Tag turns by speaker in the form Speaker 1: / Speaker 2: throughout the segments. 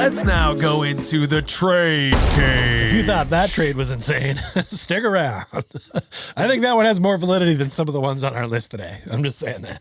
Speaker 1: Let's now go into the trade cage.
Speaker 2: If you thought that trade was insane, stick around. I think that one has more validity than some of the ones on our list today. I'm just saying that.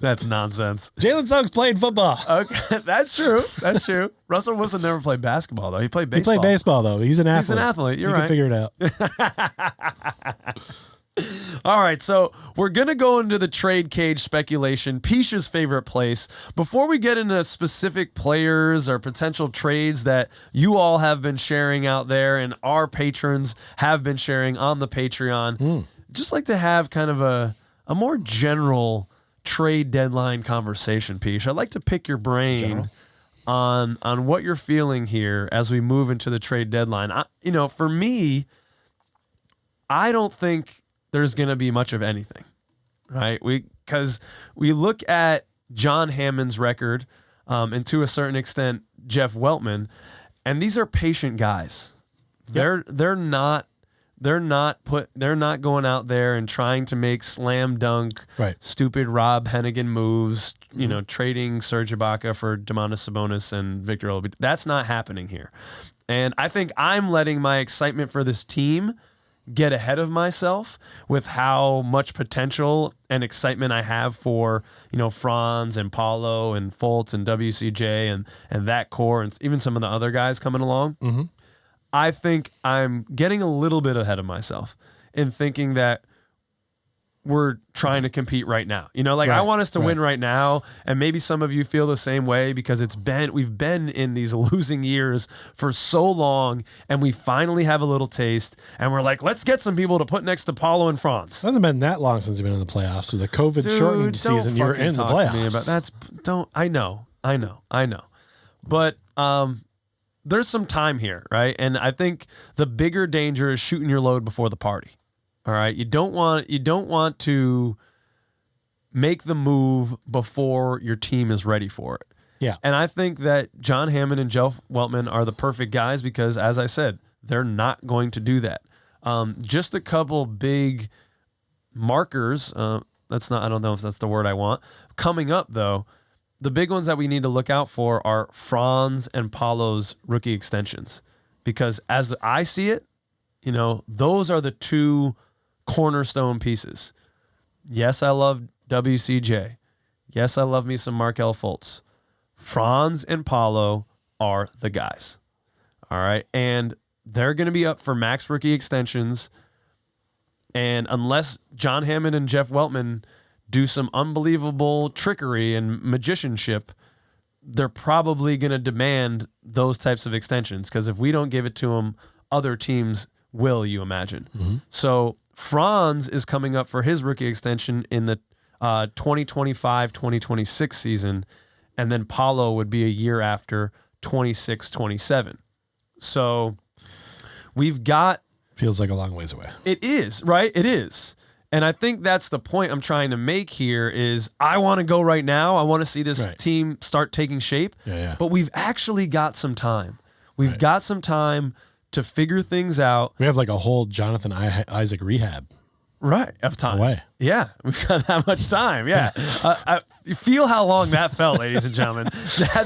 Speaker 1: That's nonsense.
Speaker 2: Jalen Suggs played football.
Speaker 1: Okay, that's true. That's true. Russell Wilson never played basketball, though. He played baseball.
Speaker 2: He played baseball, though. He's an athlete.
Speaker 1: He's an athlete. You're
Speaker 2: You
Speaker 1: right.
Speaker 2: can figure it out.
Speaker 1: All right, so we're going to go into the trade cage speculation, Pisha's favorite place. Before we get into specific players or potential trades that you all have been sharing out there and our patrons have been sharing on the Patreon, just like to have kind of a more general trade deadline conversation, Pish. I'd like to pick your brain on what you're feeling here as we move into the trade deadline. For me, I don't think there's going to be much of anything, right? Because we look at John Hammond's record, and to a certain extent, Jeff Weltman, and these are patient guys. Yep. They're not going out there and trying to make slam dunk, stupid Rob Hennigan moves, trading Serge Ibaka for Domantas Sabonis and Victor Oladipo. That's not happening here. And I think I'm letting my excitement for this team get ahead of myself with how much potential and excitement I have for, Franz and Paulo and Fultz and WCJ and that core and even some of the other guys coming along. Mm-hmm. I think I'm getting a little bit ahead of myself in thinking that we're trying to compete right now. I want us to win right now, and maybe some of you feel the same way because we've been in these losing years for so long, and we finally have a little taste, and we're like, let's get some people to put next to Paulo and Franz.
Speaker 2: It hasn't been that long since you've been in the playoffs. With the COVID-shortened season, you're in the playoffs.
Speaker 1: I know. But there's some time here, right? And I think the bigger danger is shooting your load before the party. All right, you don't want to make the move before your team is ready for it.
Speaker 2: Yeah.
Speaker 1: And I think that John Hammond and Jeff Weltman are the perfect guys because, as I said, they're not going to do that. Just a couple big markers. I don't know if that's the word I want. Coming up, though, the big ones that we need to look out for are Franz and Paulo's rookie extensions. Because as I see it, those are the two cornerstone pieces. Yes, I love WCJ. Yes, I love me some Markelle Fultz. Franz and Paulo are the guys. All right. And they're going to be up for max rookie extensions. And unless John Hammond and Jeff Weltman do some unbelievable trickery and magicianship, they're probably going to demand those types of extensions. Because if we don't give it to them, other teams will, you imagine. Mm-hmm. So Franz is coming up for his rookie extension in the 2025-2026 season, and then Paulo would be a year after 26-27. So we've got...
Speaker 2: Feels like a long ways away.
Speaker 1: It is, right? It is. And I think that's the point I'm trying to make here is I want to go right now. I want to see this team start taking shape.
Speaker 2: Yeah.
Speaker 1: But we've actually got some time. We've got some time to figure things out.
Speaker 2: We have like a whole Jonathan Isaac rehab.
Speaker 1: Of time.
Speaker 2: Away.
Speaker 1: Yeah, we've got that much time. Yeah. You feel how long that felt, ladies and gentlemen.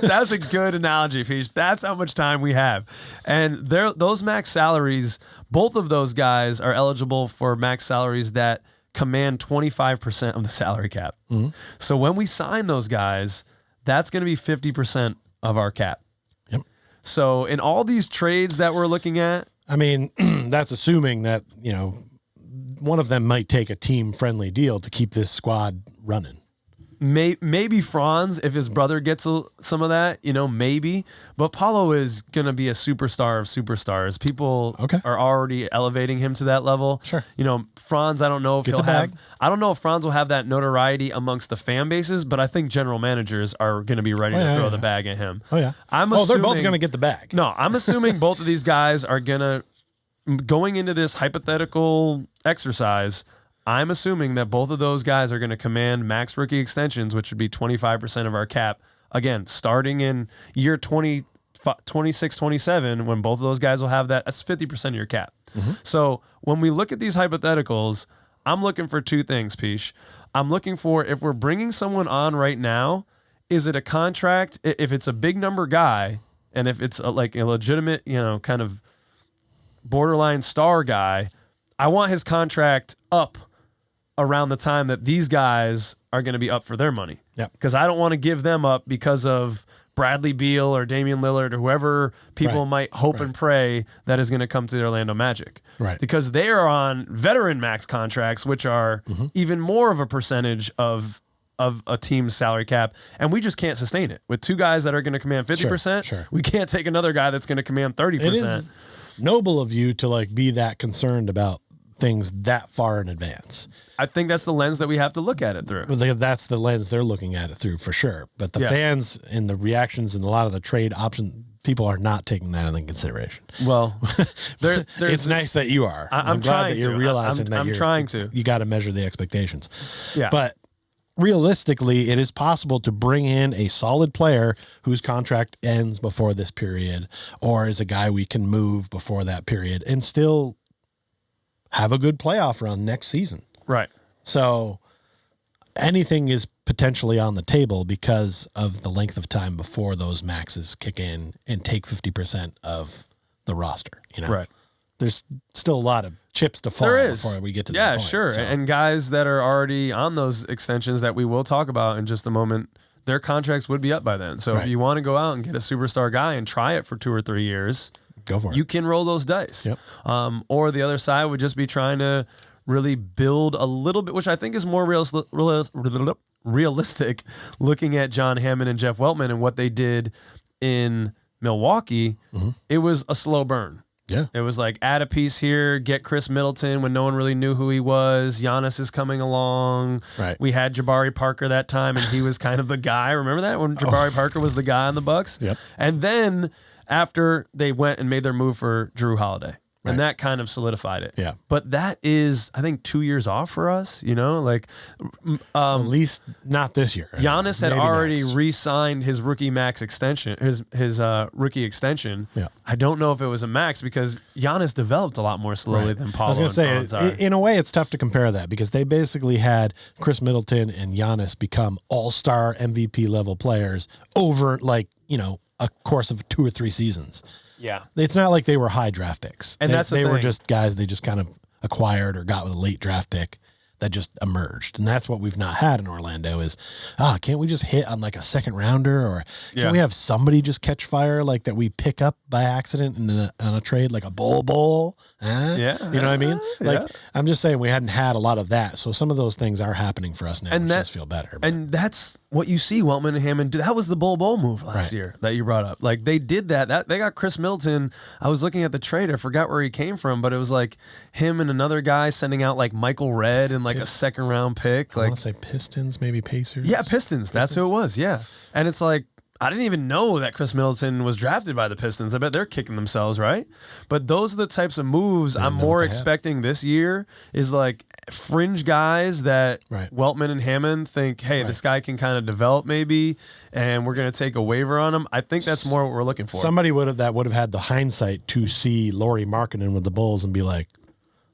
Speaker 1: That's a good analogy, Peach. That's how much time we have. And those max salaries, both of those guys are eligible for max salaries that command 25% of the salary cap. Mm-hmm. So when we sign those guys, that's going to be 50% of our cap.
Speaker 2: Yep.
Speaker 1: So in all these trades that we're looking at,
Speaker 2: I mean, that's assuming that, one of them might take a team-friendly deal to keep this squad running.
Speaker 1: Maybe Franz, if his brother gets some of that, maybe. But Paulo is going to be a superstar of superstars. People are already elevating him to that level.
Speaker 2: Sure.
Speaker 1: Franz, I don't know if I don't know if Franz will have that notoriety amongst the fan bases, but I think general managers are going to be ready to throw the bag at him.
Speaker 2: Oh, yeah.
Speaker 1: They're
Speaker 2: both going to get the bag.
Speaker 1: No, I'm assuming both of these guys are going into this hypothetical exercise, I'm assuming that both of those guys are going to command max rookie extensions, which would be 25% of our cap. Again, starting in year 26, 27, when both of those guys will have that, that's 50% of your cap. Mm-hmm. So when we look at these hypotheticals, I'm looking for two things, Pish. I'm looking for, if we're bringing someone on right now, is it a contract? If it's a big number guy, and if it's like a legitimate, kind of borderline star guy, I want his contract up around the time that these guys are going to be up for their money.
Speaker 2: Yeah.
Speaker 1: Because I don't want to give them up because of Bradley Beal or Damian Lillard or whoever people might hope and pray that is going to come to the Orlando Magic.
Speaker 2: Right.
Speaker 1: Because they are on veteran max contracts, which are even more of a percentage of a team's salary cap, and we just can't sustain it. With two guys that are going to command 50%,
Speaker 2: Sure.
Speaker 1: we can't take another guy that's going to command 30%.
Speaker 2: It is noble of you to be that concerned about things that far in advance.
Speaker 1: I think that's the lens that we have to look at it through.
Speaker 2: Well, that's the lens they're looking at it through for sure. But the fans and the reactions and a lot of the trade option people are not taking that into consideration.
Speaker 1: Well,
Speaker 2: it's nice that you are. I'm glad
Speaker 1: trying
Speaker 2: that you're
Speaker 1: to.
Speaker 2: realizing that
Speaker 1: I'm trying to.
Speaker 2: You got to measure the expectations.
Speaker 1: Yeah.
Speaker 2: But realistically, it is possible to bring in a solid player whose contract ends before this period, or is a guy we can move before that period and still have a good playoff run next season.
Speaker 1: Right.
Speaker 2: So anything is potentially on the table because of the length of time before those maxes kick in and take 50% of the roster.
Speaker 1: Right.
Speaker 2: There's still a lot of chips to fall before we get to that point.
Speaker 1: Sure.
Speaker 2: So.
Speaker 1: And guys that are already on those extensions that we will talk about in just a moment, their contracts would be up by then. So if you want to go out and get a superstar guy and try it for 2 or 3 years,
Speaker 2: go for it.
Speaker 1: You can roll those dice.
Speaker 2: Yep.
Speaker 1: Or the other side would just be trying to really build a little bit, which I think is more realistic looking at John Hammond and Jeff Weltman and what they did in Milwaukee. It was a slow burn.
Speaker 2: Yeah.
Speaker 1: It was like add a piece here, get Chris Middleton when no one really knew who he was. Giannis is coming along.
Speaker 2: Right.
Speaker 1: We had Jabari Parker that time, and he was kind of the guy. Remember that when Jabari Parker was the guy on the Bucks?
Speaker 2: Yep.
Speaker 1: And then after they went and made their move for Drew Holiday.
Speaker 2: Right.
Speaker 1: And that kind of solidified it.
Speaker 2: Yeah.
Speaker 1: But that is, I think, 2 years off for us,
Speaker 2: at least not this year.
Speaker 1: Giannis had
Speaker 2: Maybe
Speaker 1: already
Speaker 2: next.
Speaker 1: re-signed his rookie max extension, his rookie extension.
Speaker 2: Yeah.
Speaker 1: I don't know if it was a max because Giannis developed a lot more slowly than Paulo.
Speaker 2: I was going to say, in a way, it's tough to compare that because they basically had Chris Middleton and Giannis become all-star MVP level players over a course of 2 or 3 seasons.
Speaker 1: Yeah.
Speaker 2: It's not like they were high draft picks.
Speaker 1: And
Speaker 2: they were just guys they just kind of acquired or got with a late draft pick that just emerged. And that's what we've not had in Orlando is, can't we just hit on a second rounder or can we have somebody just catch fire that we pick up by accident on a trade like a bowl?
Speaker 1: Yeah.
Speaker 2: You know what I mean? I'm just saying we hadn't had a lot of that. So some of those things are happening for us now,
Speaker 1: and
Speaker 2: which
Speaker 1: that,
Speaker 2: does feel better. But.
Speaker 1: And that's what you see Weltman and Hammond do. That was the bowl move last year that you brought up. They did that. They got Chris Middleton. I was looking at the trade. I forgot where he came from, but it was him and another guy sending out Michael Redd and a second round pick.
Speaker 2: I want to say Pistons, maybe Pacers.
Speaker 1: Yeah, Pistons. That's who it was. Yeah. And it's I didn't even know that Chris Middleton was drafted by the Pistons. I bet they're kicking themselves, right? But those are the types of moves I'm more expecting this year is fringe guys that Weltman and Hammond think, hey, this guy can kind of develop maybe, and we're going to take a waiver on him. I think that's more what we're looking for.
Speaker 2: Somebody would have had the hindsight to see Lauri Markkanen with the Bulls and be like,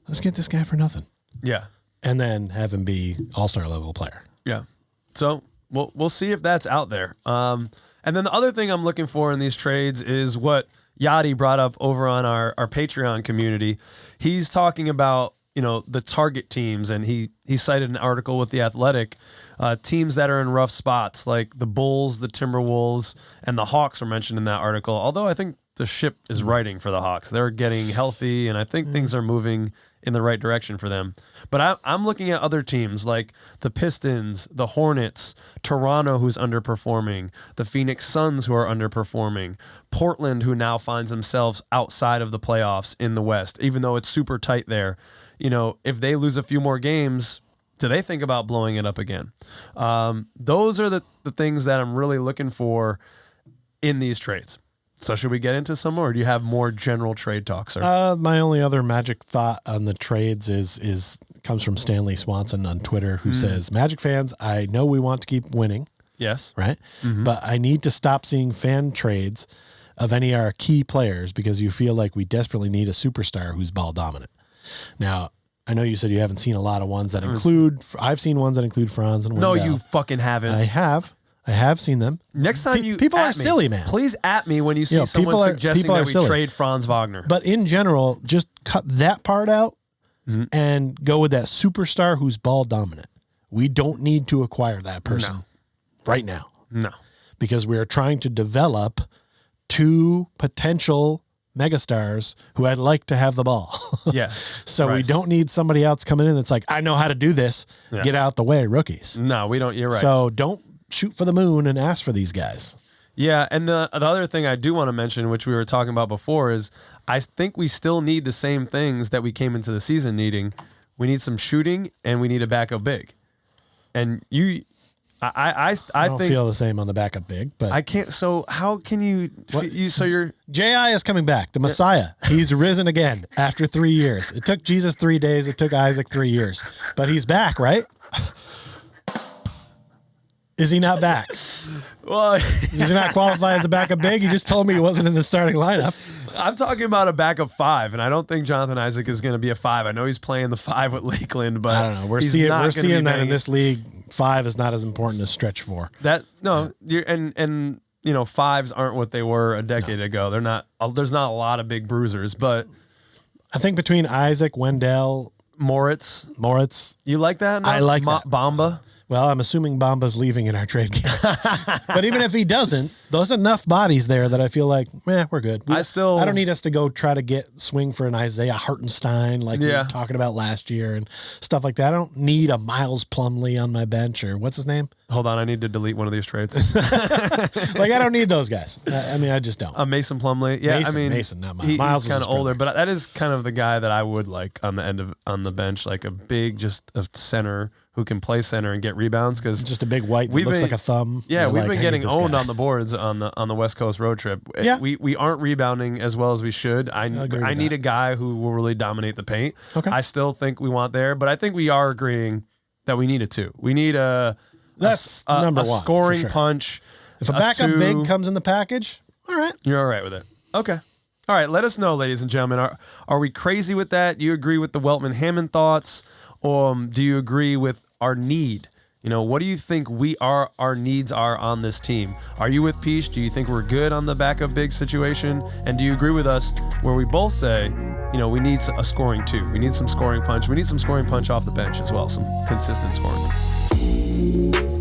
Speaker 2: let's get this guy for nothing.
Speaker 1: Yeah.
Speaker 2: And then have him be all-star level player.
Speaker 1: Yeah. So we'll see if that's out there. And then the other thing I'm looking for in these trades is what Yachty brought up over on our Patreon community. He's talking about, the target teams, and he cited an article with The Athletic, teams that are in rough spots, like the Bulls, the Timberwolves, and the Hawks were mentioned in that article. Although I think the ship is righting for the Hawks. They're getting healthy, and I think things are moving in the right direction for them. But I'm looking at other teams like the Pistons, the Hornets, Toronto, who's underperforming, the Phoenix Suns, who are underperforming, Portland, who now finds themselves outside of the playoffs in the West, even though it's super tight there. If they lose a few more games, do they think about blowing it up again? Those are the things that I'm really looking for in these trades. So should we get into some more, or do you have more general trade talk, sir?
Speaker 2: My only other Magic thought on the trades comes from Stanley Swanson on Twitter, who says, Magic fans, I know we want to keep winning.
Speaker 1: Yes.
Speaker 2: Right? Mm-hmm. But I need to stop seeing fan trades of any of our key players because you feel like we desperately need a superstar who's ball dominant. Now, I know you said you haven't seen a lot of ones that include. I've seen ones that include Franz and Wendell.
Speaker 1: No, you fucking haven't.
Speaker 2: I have. I have seen them.
Speaker 1: Next time
Speaker 2: people are silly, man.
Speaker 1: Please at me when you see someone suggesting that we trade Franz Wagner.
Speaker 2: But in general, just cut that part out and go with that superstar who's ball dominant. We don't need to acquire that person right now.
Speaker 1: No.
Speaker 2: Because we are trying to develop 2 potential megastars who I'd like to have the ball.
Speaker 1: Yeah.
Speaker 2: So we don't need somebody else coming in that's like, I know how to do this. Yeah. Get out the way, rookies.
Speaker 1: No, we don't. You're right.
Speaker 2: So don't shoot for the moon and ask for these guys.
Speaker 1: Yeah, and the other thing I do want to mention, which we were talking about before, is I think we still need the same things that we came into the season needing. We need some shooting, and we need a backup big. And I
Speaker 2: don't
Speaker 1: think
Speaker 2: feel the same on the backup big, but
Speaker 1: I can't. So how can you? So you're
Speaker 2: J.I. is coming back, the Messiah. He's risen again after 3 years. It took Jesus 3 days. It took Isaac 3 years, but he's back, right? Is he not back?
Speaker 1: Well,
Speaker 2: does he not qualify as a backup big? You just told me he wasn't in the starting lineup.
Speaker 1: I'm talking about a backup 5, and I don't think Jonathan Isaac is going to be a 5. I know he's playing the 5 with Lakeland, but
Speaker 2: I don't know. We're seeing that in this league. 5 is not as important as stretch 4.
Speaker 1: And 5s aren't what they were a decade ago. They're not. There's not a lot of big bruisers, but
Speaker 2: I think between Isaac, Wendell,
Speaker 1: Moritz, you like that enough?
Speaker 2: I like that.
Speaker 1: Bamba.
Speaker 2: Well, I'm assuming Bamba's leaving in our trade game. But even if he doesn't, there's enough bodies there that I feel like, we're good. I don't need us to go try to swing for an Isaiah Hartenstein like we were talking about last year and stuff like that. I don't need a Miles Plumlee on my bench or what's his name?
Speaker 1: Hold on, I need to delete one of these trades.
Speaker 2: Like, I don't need those guys. I just don't.
Speaker 1: Mason Plumlee. Yeah,
Speaker 2: Mason, not Miles.
Speaker 1: Miles he's kind of older, but that is kind of the guy that I would like on the bench, like a big, just a center who can play center and get rebounds, because
Speaker 2: just a big white that looks like a thumb.
Speaker 1: Yeah, we've been getting owned on the boards on the West Coast road trip.
Speaker 2: Yeah.
Speaker 1: We aren't rebounding as well as we should. I need a guy who will really dominate the paint.
Speaker 2: Okay.
Speaker 1: I still think we want there, but I think we are agreeing that we need a 2. We need
Speaker 2: that's number one,
Speaker 1: scoring punch.
Speaker 2: If a backup big comes in the package, all right.
Speaker 1: You're all right with it. Okay. All right, let us know, ladies and gentlemen. Are we crazy with that? Do you agree with the Weltman Hammond thoughts? Do you agree with our need? What do you think our needs are on this team? Are you with Pich? Do you think we're good on the backup big situation? And do you agree with us where we both say, we need a scoring 2. We need some scoring punch. We need some scoring punch off the bench as well, some consistent scoring.